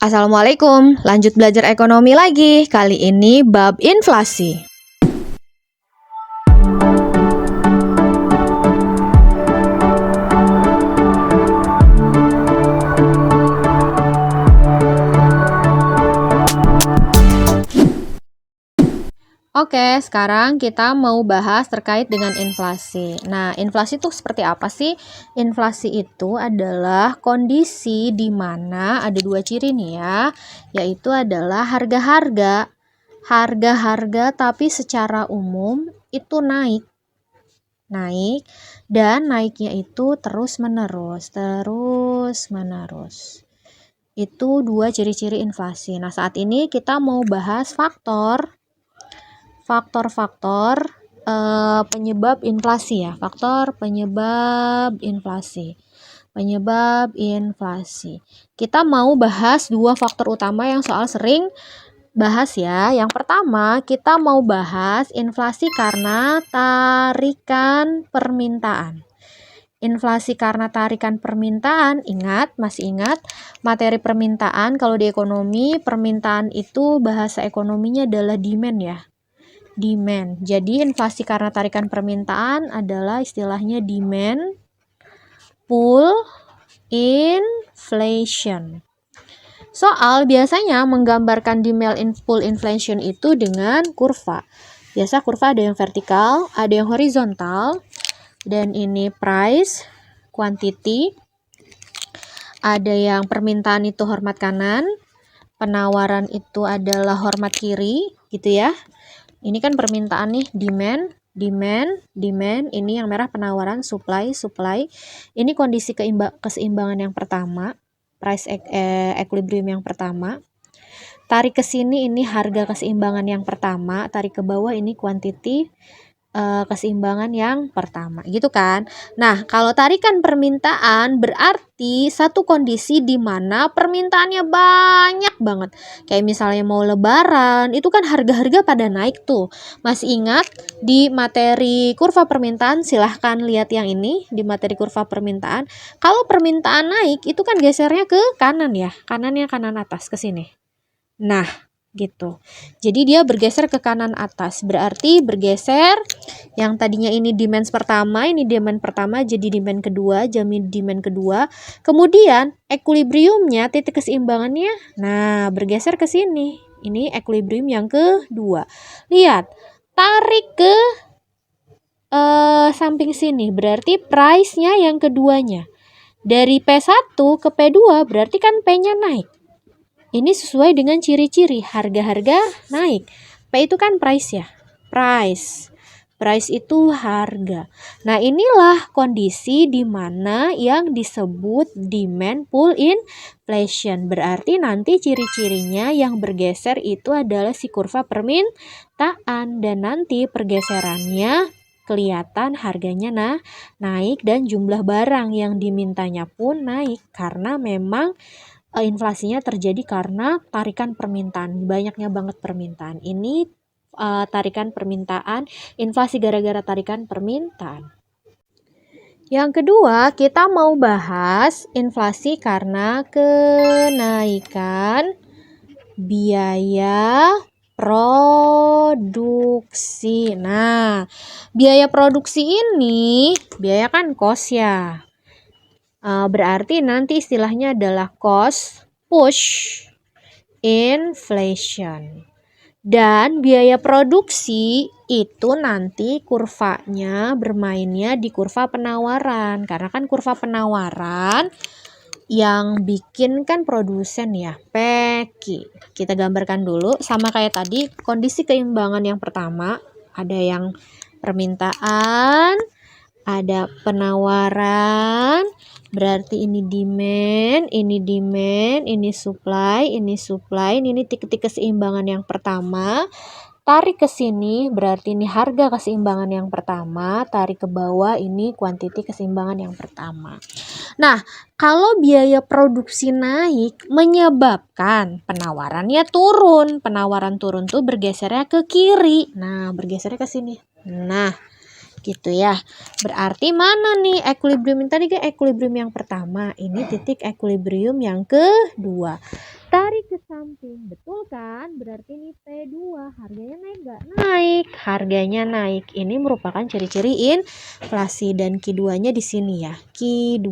Assalamualaikum, lanjut belajar ekonomi lagi. Kali ini bab inflasi. Oke, sekarang kita mau bahas terkait dengan inflasi. Nah, inflasi itu seperti apa sih? Inflasi itu adalah kondisi di mana ada dua ciri nih ya, yaitu adalah harga-harga. Harga-harga tapi secara umum itu naik, dan naiknya itu terus-menerus. Itu dua ciri-ciri inflasi. Nah, saat ini kita mau bahas faktor-faktor penyebab inflasi ya. Faktor penyebab inflasi. Kita mau bahas dua faktor utama yang soal sering bahas ya. Yang pertama, kita mau bahas inflasi karena tarikan permintaan. Inflasi karena tarikan permintaan, masih ingat materi permintaan. Kalau di ekonomi, permintaan itu bahasa ekonominya adalah demand ya. Demand. Jadi inflasi karena tarikan permintaan adalah istilahnya demand pull inflation. Soal biasanya menggambarkan demand pull inflation itu dengan kurva. Biasa kurva ada yang vertikal, ada yang horizontal, dan ini price, quantity. Ada yang permintaan itu hormat kanan, penawaran itu adalah hormat kiri, gitu ya. Ini kan permintaan nih, demand. Ini yang merah penawaran, supply. Ini kondisi keseimbangan yang pertama, price equilibrium yang pertama. Tarik ke sini ini harga keseimbangan yang pertama, tarik ke bawah ini quantity keseimbangan yang pertama, gitu kan. Nah, kalau tarikan permintaan berarti satu kondisi di mana permintaannya banyak banget. Kayak misalnya mau lebaran, itu kan harga-harga pada naik tuh. Masih ingat di materi kurva permintaan? Silahkan lihat yang ini di materi kurva permintaan. Kalau permintaan naik, itu kan gesernya ke kanan ya. Kanannya kanan atas ke sini. Nah, gitu. Jadi dia bergeser ke kanan atas. Berarti bergeser yang tadinya ini demand pertama, ini demand pertama jadi demand kedua, demand kedua. Kemudian equilibriumnya, titik keseimbangannya, nah bergeser ke sini. Ini equilibrium yang kedua. Lihat, tarik ke samping sini, berarti price-nya yang keduanya. Dari P1 ke P2 berarti kan P-nya naik. Ini sesuai dengan ciri-ciri harga-harga naik. P itu kan price ya. Price itu harga. Nah, inilah kondisi di mana yang disebut demand pull inflation. Berarti nanti ciri-cirinya yang bergeser itu adalah si kurva permintaan, dan nanti pergeserannya kelihatan harganya naik dan jumlah barang yang dimintanya pun naik karena memang inflasinya terjadi karena tarikan permintaan, banyaknya banget permintaan. Ini tarikan permintaan, inflasi gara-gara tarikan permintaan. Yang kedua, kita mau bahas inflasi karena kenaikan biaya produksi. Nah, biaya produksi ini, biaya kan cost ya. Berarti nanti istilahnya adalah cost push inflation. Dan biaya produksi itu nanti kurvanya bermainnya di kurva penawaran. Karena kan kurva penawaran yang bikin kan produsen ya, PQ. Kita gambarkan dulu sama kayak tadi, kondisi keimbangan yang pertama, ada yang permintaan, ada penawaran, berarti ini demand, ini supply, ini titik keseimbangan yang pertama. Tarik ke sini berarti ini harga keseimbangan yang pertama, tarik ke bawah ini quantity keseimbangan yang pertama. Nah, kalau biaya produksi naik menyebabkan penawarannya turun. Penawaran turun tuh bergesernya ke kiri. Nah, bergesernya ke sini. Nah, gitu ya. Berarti mana nih equilibrium tadi kan equilibrium yang pertama, ini titik equilibrium yang kedua. Tarik ke samping, betul kan? Berarti ini P2, harganya naik nggak? Naik, harganya naik. Ini merupakan ciri-ciri inflasi dan Q2-nya di sini ya, Q2.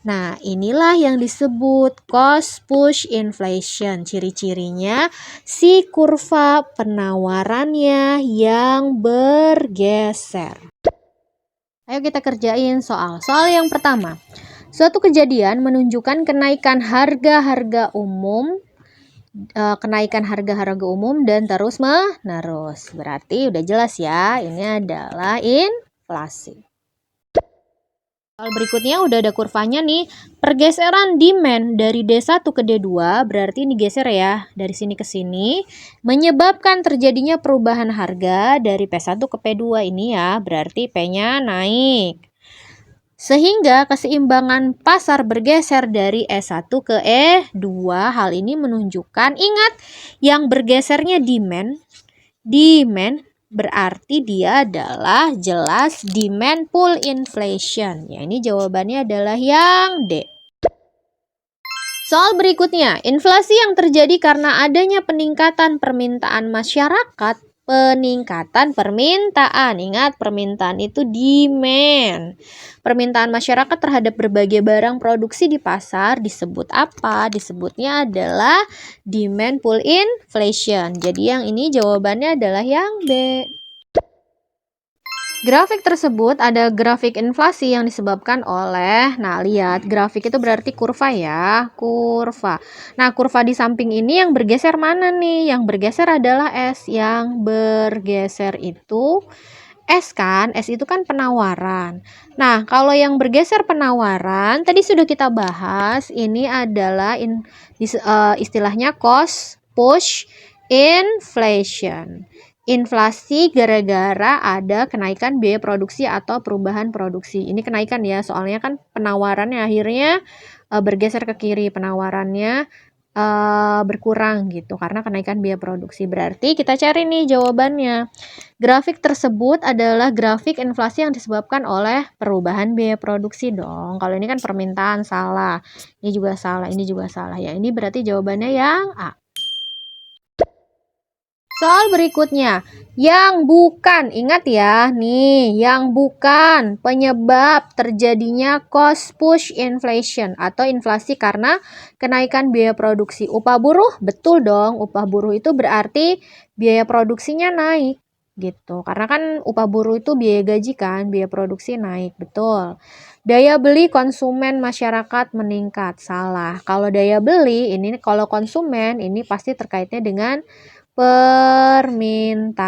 Nah, inilah yang disebut cost push inflation. Ciri-cirinya si kurva penawarannya yang bergeser. Ayo kita kerjain soal. Soal yang pertama. Suatu kejadian menunjukkan kenaikan harga-harga umum dan terus menerus. Berarti udah jelas ya, ini adalah inflasi. Soal berikutnya udah ada kurvanya nih. Pergeseran demand dari D1 ke D2, berarti ini geser ya, dari sini ke sini, menyebabkan terjadinya perubahan harga dari P1 ke P2 ini ya, berarti P-nya naik. Sehingga keseimbangan pasar bergeser dari E1 ke E2. Hal ini menunjukkan, ingat, yang bergesernya demand berarti dia adalah jelas demand pull inflation. Ya, ini jawabannya adalah yang D. Soal berikutnya, inflasi yang terjadi karena adanya peningkatan permintaan masyarakat. Peningkatan permintaan, ingat permintaan itu demand. Permintaan masyarakat terhadap berbagai barang produksi di pasar disebut apa? Disebutnya adalah demand pull inflation. Jadi yang ini jawabannya adalah yang B. Grafik tersebut ada grafik inflasi yang disebabkan oleh, nah lihat grafik itu berarti kurva ya, kurva. Nah kurva di samping ini yang bergeser mana nih? Yang bergeser adalah S. Yang bergeser itu S kan, S itu kan penawaran. Nah kalau yang bergeser penawaran, tadi sudah kita bahas, ini adalah istilahnya cost push inflation. Inflasi gara-gara ada kenaikan biaya produksi atau perubahan produksi. Ini kenaikan ya, soalnya kan penawarannya akhirnya bergeser ke kiri, penawarannya berkurang gitu karena kenaikan biaya produksi. Berarti kita cari nih jawabannya. Grafik tersebut adalah grafik inflasi yang disebabkan oleh perubahan biaya produksi dong. Kalau ini kan permintaan, salah. Ini juga salah, ini juga salah. Ya, ini berarti jawabannya yang A. Soal berikutnya, yang bukan, ingat ya, nih, yang bukan penyebab terjadinya cost push inflation atau inflasi karena kenaikan biaya produksi. Upah buruh, betul dong, upah buruh itu berarti biaya produksinya naik, gitu. Karena kan upah buruh itu biaya gaji kan, biaya produksi naik, betul. Daya beli konsumen masyarakat meningkat, salah. Kalau daya beli, ini kalau konsumen, ini pasti terkaitnya dengan permintaan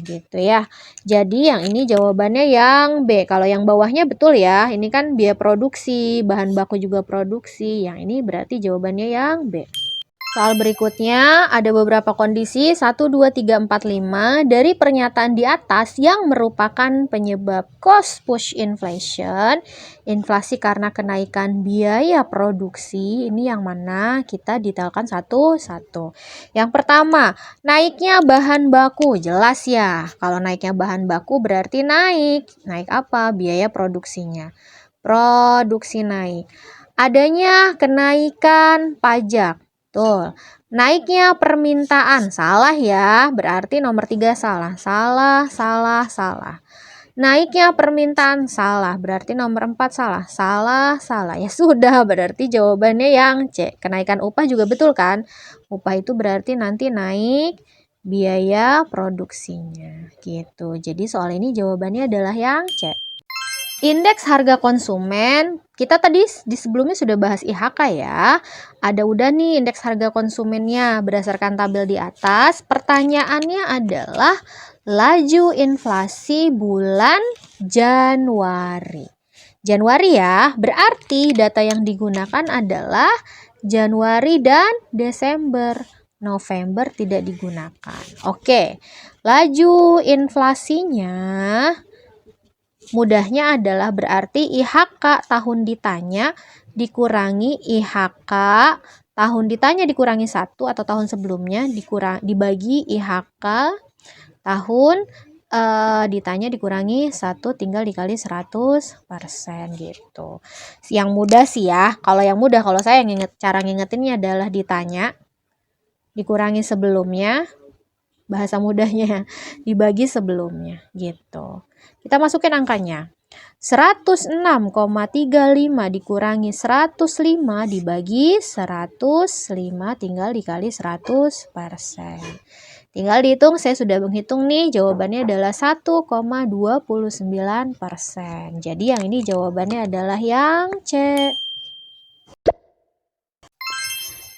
gitu ya. Jadi yang ini jawabannya yang B. Kalau yang bawahnya betul ya. Ini kan biaya produksi, bahan baku juga produksi. Yang ini berarti jawabannya yang B. Soal berikutnya ada beberapa kondisi 1, 2, 3, 4, 5 dari pernyataan di atas yang merupakan penyebab cost push inflation. Inflasi karena kenaikan biaya produksi. Ini yang mana kita detailkan satu-satu. Yang pertama, naiknya bahan baku. Jelas ya, kalau naiknya bahan baku berarti naik. Naik apa? Biaya produksinya. Produksi naik. Adanya kenaikan pajak. Tuh, naiknya permintaan, salah ya, berarti nomor 3 salah. Salah, salah, salah. Naiknya permintaan, salah, berarti nomor 4 salah. Salah, salah. Ya sudah, berarti jawabannya yang C. Kenaikan upah juga betul kan? Upah itu berarti nanti naik biaya produksinya, gitu. Jadi soal ini jawabannya adalah yang C. Indeks harga konsumen, kita tadi di sebelumnya sudah bahas IHK ya. Ada udah nih indeks harga konsumennya berdasarkan tabel di atas. Pertanyaannya adalah laju inflasi bulan Januari. Januari ya, berarti data yang digunakan adalah Januari dan Desember. November tidak digunakan. Oke, laju inflasinya mudahnya adalah berarti IHK tahun ditanya dikurangi IHK tahun ditanya dikurangi 1 atau tahun sebelumnya dibagi IHK tahun ditanya dikurangi 1 tinggal dikali 100% gitu. Yang mudah sih ya. Kalau yang mudah, kalau saya cara ngingetinnya adalah ditanya dikurangi sebelumnya, bahasa mudahnya dibagi sebelumnya gitu. Kita masukin angkanya. 106,35 dikurangi 105 dibagi 105 tinggal dikali 100%. Tinggal dihitung, saya sudah menghitung nih, jawabannya adalah 1,29%. Jadi yang ini jawabannya adalah yang C.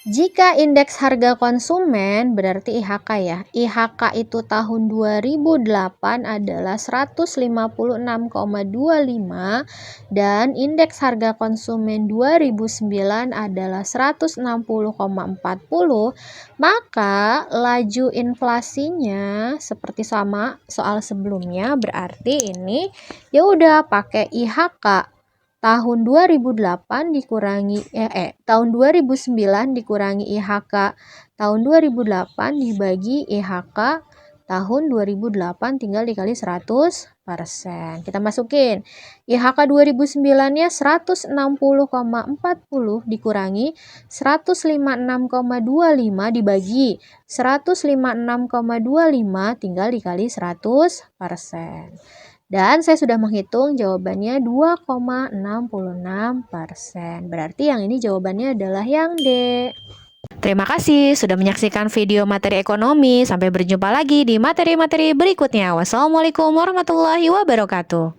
Jika indeks harga konsumen berarti IHK ya. IHK itu tahun 2008 adalah 156,25 dan indeks harga konsumen 2009 adalah 160,40, maka laju inflasinya seperti sama soal sebelumnya, berarti ini ya udah pakai IHK tahun 2008 dikurangi tahun 2009 dikurangi IHK tahun 2008 dibagi IHK tahun 2008 tinggal dikali 100%. Kita masukin IHK 2009-nya 160,40 dikurangi 156,25 dibagi 156,25 tinggal dikali 100%. Dan saya sudah menghitung jawabannya 2,66%. Berarti yang ini jawabannya adalah yang D. Terima kasih sudah menyaksikan video materi ekonomi. Sampai berjumpa lagi di materi-materi berikutnya. Wassalamualaikum warahmatullahi wabarakatuh.